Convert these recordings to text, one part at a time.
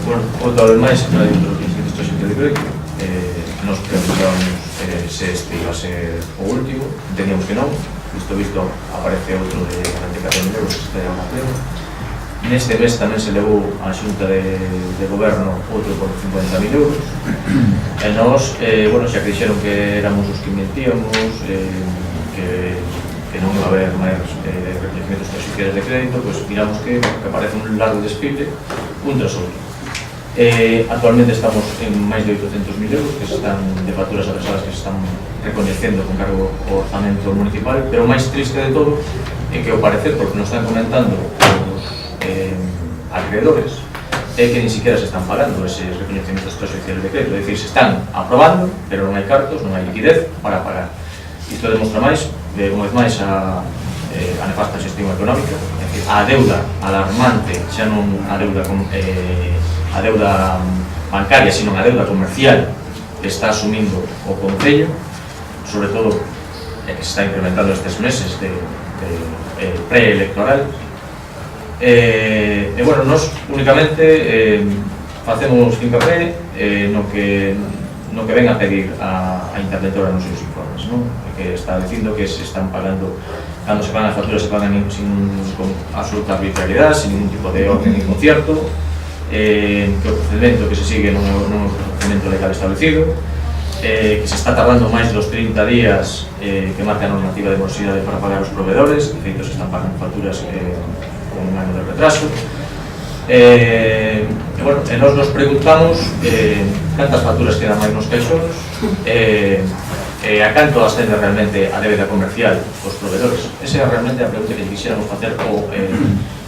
Bueno, outra vez máis, na dentro do Instituto de Crédito, nos preguntábamos se este iba a ser o último, entendíamos que non, visto aparece outro de 44.000 euros que está a una plena. Neste mes tamén se levou a Xunta de Goberno outro por 50.000 euros, e nós, bueno, xa que dixeron que éramos os que mentíamos, que non iba a haber máis reconhecimientos oficiales de crédito, pois miramos que aparece un largo desfile, un tras outro. Actualmente estamos en máis de 800.000 euros que se están de facturas atrasadas que se están recoñecendo con cargo ao orzamento municipal, pero o máis triste de todo é que ao parecer, porque nos están comentando os acreedores, é que ni siquiera se están pagando eses recoñecimientos oficiales de crédito, é dicir, se están aprobando, pero non hai cartos, non hai liquidez para pagar. Isto demostra máis, unha vez máis, a nefasta xestión económica, é dicir, a deuda alarmante, xa non a deuda bancaria, sino a deuda comercial que está asumindo o Concello, sobre todo que se está incrementando estes meses de preelectoral. Bueno, nos únicamente facemos fincapé no que ven a pedir a interventora nos seus informes, que está dicindo que se están pagando, cando se pagan as facturas se pagan con absoluta arbitrariedade, sin ningún tipo de orden ni concierto, que o procedimento que se sigue non é o procedimento legal establecido, que se está tardando máis dos 30 días que marca a normativa de morosidade para pagar os proveedores, de feito se están pagando facturas con un ano de retraso. Bueno, nós nos preguntamos cantas facturas quedan máis nos caixóns, a canto ascende realmente a débeda comercial os proveedores. Esa é realmente a pregunta que quixéramos facer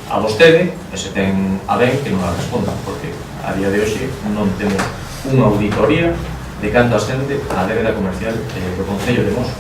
a vostede, e se ten a ben que non a responda, porque a día de hoxe non temos unha auditoría de canto ascende a débeda comercial do Concello de Mos.